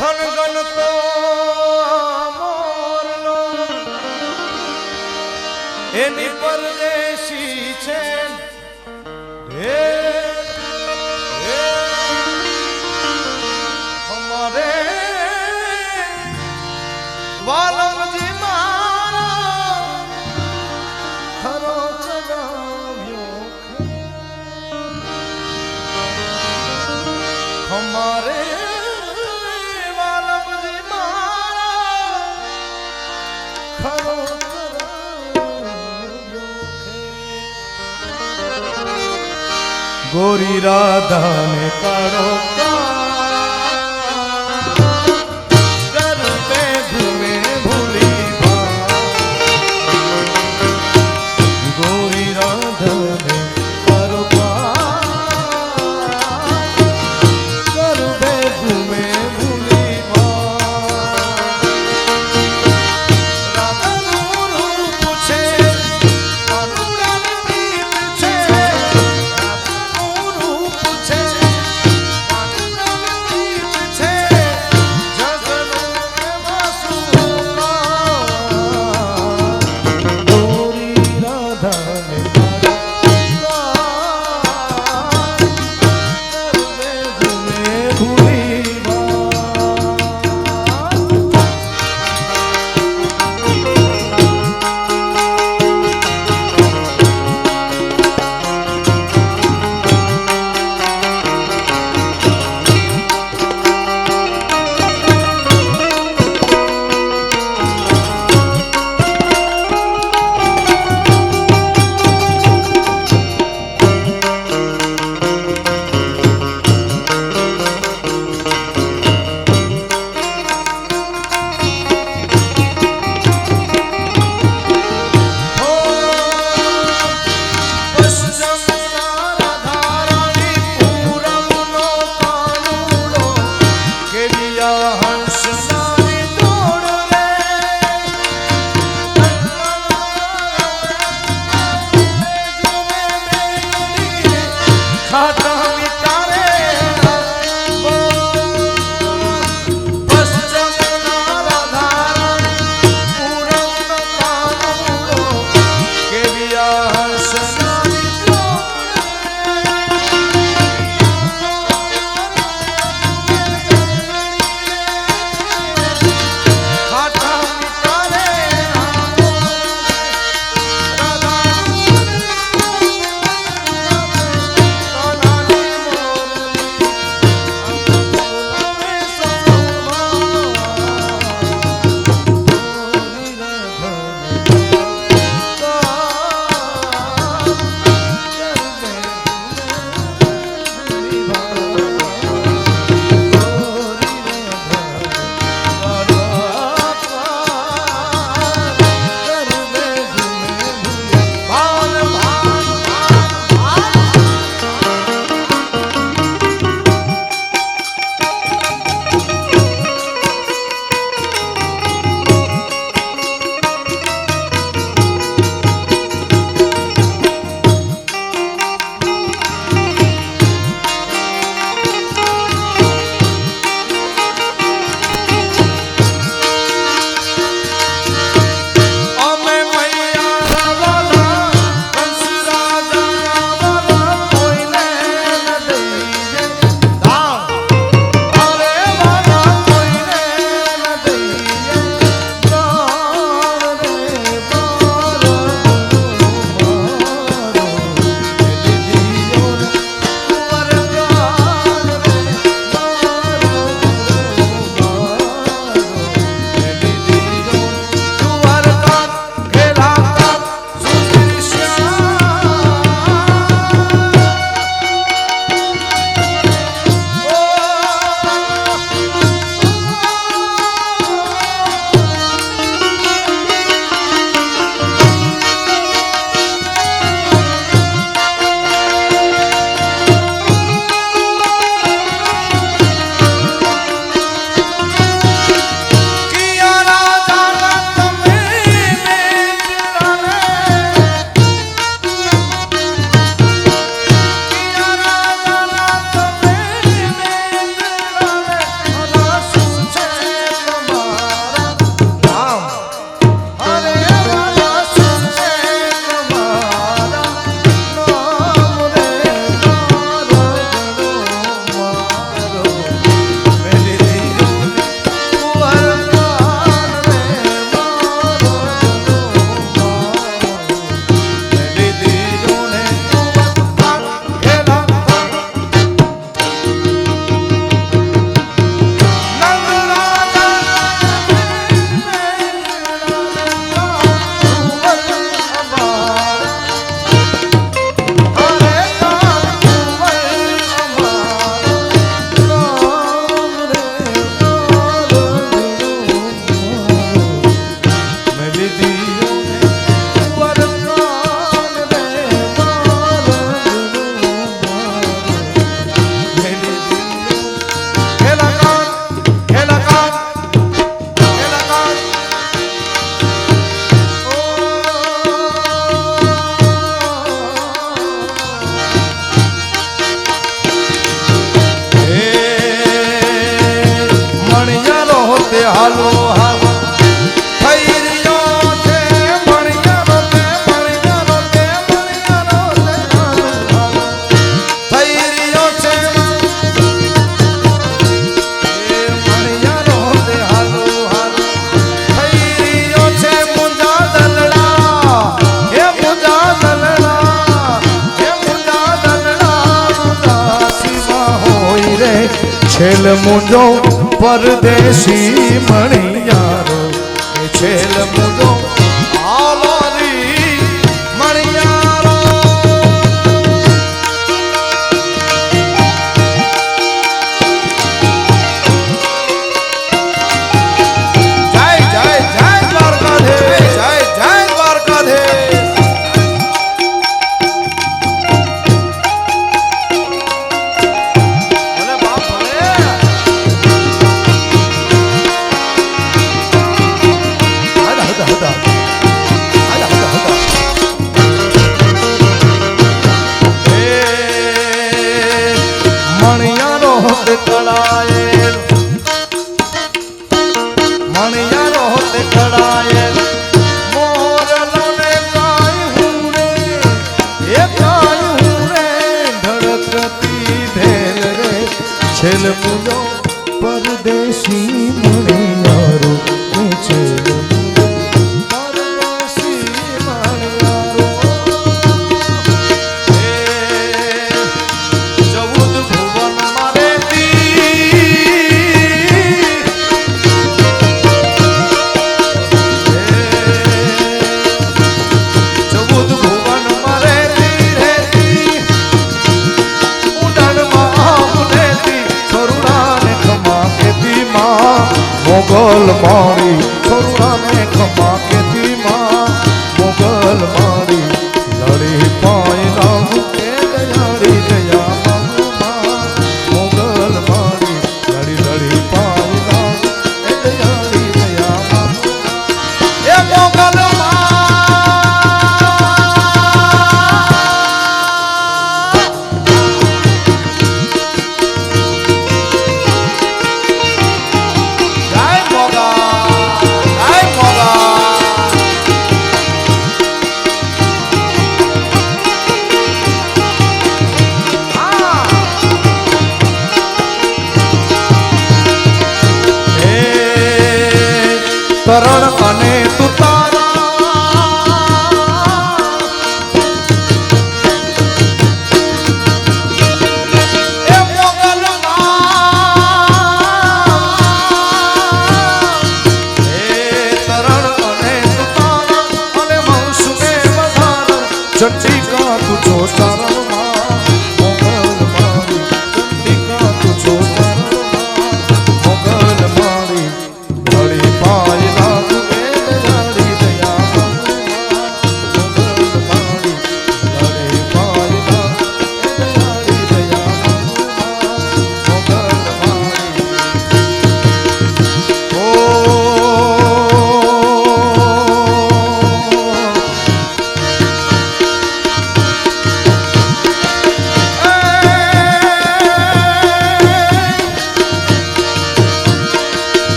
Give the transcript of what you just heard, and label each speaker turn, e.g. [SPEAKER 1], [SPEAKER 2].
[SPEAKER 1] થનગન તો મોરલો એની પરદેશી છે અમારે વાલમજી મારા ખરો ચડાવ્યો અમારે વાલમજી મારા ખરો गोरी राधा ने कारो घर पे घूमे भूली गोरी राधा ने कारो घर पे घूमे भूली राधा नूर पूछे अनुराग प्रीत छे હાલો હાલો થઈ રહ્યો છે મણિયારો તે મણિયારો તે મણિયારો તે હાલો હાલો થઈ રહ્યો છે એ મણિયારો તે હાલો હાલો થઈ રહ્યો છે મુંજા દલડા એ મુંજા દલડા એ મુંજા દલડા ઉદાસીમાં હોય રે છેલ મુંજો પરદેશી મણિયારો એ છેલ મુંજો આલારી મણિયારો જય જય જય દ્વારકાધીશ જય જય દ્વારકાધીશ ભલે બાપ ભલે મણિયારો તે કળાયેલ મણિયારો તે કળાયેલ મોરલો ને કાય હું રે એ કાય હું રે ધડકતી ભેલ રે છેલ મુજો પરદેશી મણિયારો એ છેલ મુજો પરદેશી મણિયારો ચૌદ ભુવન મારે ચૌદ ભુવન મારે ઉડાનમાં ઉડેતી છોરુડાને ખમા કેતી માં મોગલ મારી છોરુડાને ખમા કેતી માં મોગલ મારી લડી પાય રામ કે દયાળી દયા માંગુ માં મોગલ મારી લડી લડી પાય રામ કે દયાળી દયા માંગુ એ મોગલ કરણ